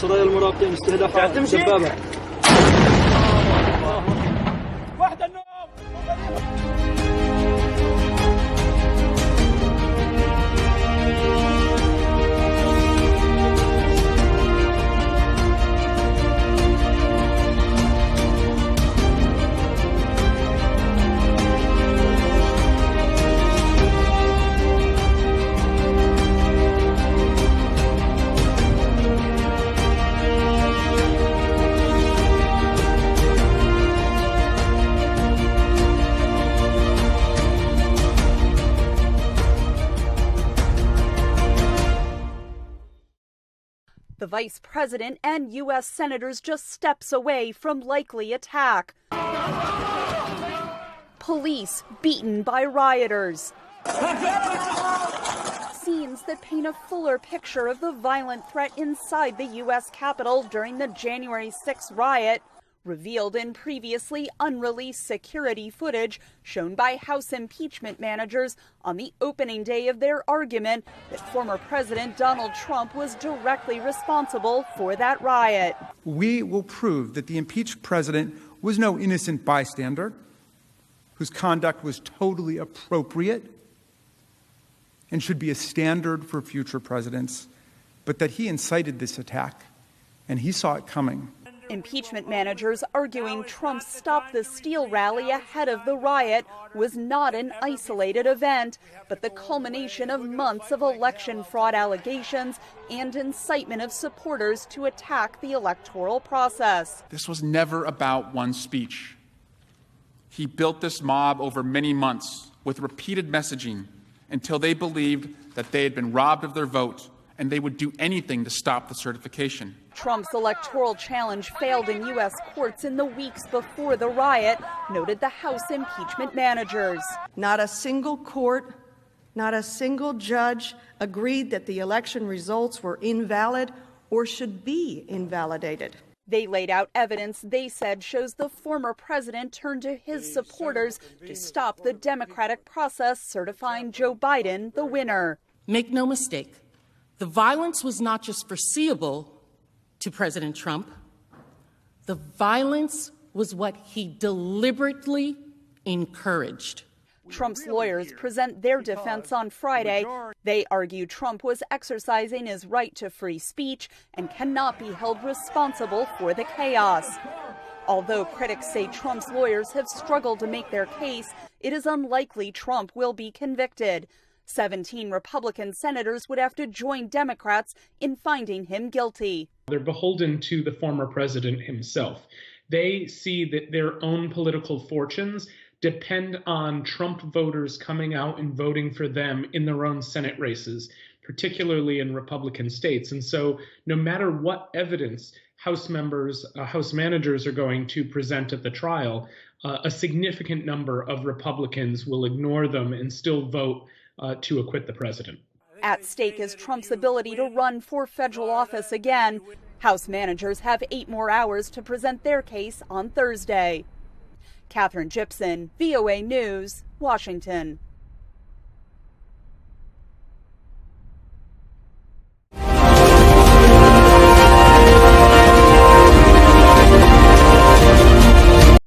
السرايا المراقبة مستهدفة دبابة. The vice president and U.S. senators just steps away from likely attack. Police beaten by rioters. Scenes that paint a fuller picture of the violent threat inside the U.S. Capitol during the January 6th riot, revealed in previously unreleased security footage shown by House impeachment managers on the opening day of their argument that former President Donald Trump was directly responsible for that riot. We will prove that the impeached president was no innocent bystander, whose conduct was totally appropriate and should be a standard for future presidents, but that he incited this attack and he saw it coming. Impeachment managers arguing Trump stopped the Steele rally ahead of the riot was not an isolated event, but the culmination of months of election fraud allegations and incitement of supporters to attack the electoral process. This was never about one speech. He built this mob over many months with repeated messaging until they believed that they had been robbed of their vote and they would do anything to stop the certification. Trump's electoral challenge failed in U.S. courts in the weeks before the riot, noted the House impeachment managers. Not a single court, not a single judge agreed that the election results were invalid or should be invalidated. They laid out evidence they said shows the former president turned to his supporters to stop the democratic process certifying Joe Biden the winner. Make no mistake, the violence was not just foreseeable to President Trump. The violence was what he deliberately encouraged. Trump's lawyers present their defense on Friday. They argue Trump was exercising his right to free speech and cannot be held responsible for the chaos. Although critics say Trump's lawyers have struggled to make their case, it is unlikely Trump will be convicted. 17 Republican senators would have to join Democrats in finding him guilty. They're beholden to the former president himself. They see that their own political fortunes depend on Trump voters coming out and voting for them in their own Senate races, particularly in Republican states. And so no matter what evidence House managers are going to present at the trial, a significant number of Republicans will ignore them and still vote to acquit the president. At stake is Trump's ability to run for federal office again. House managers have 8 more hours to present their case on Thursday. Katherine Gypson, VOA News, Washington.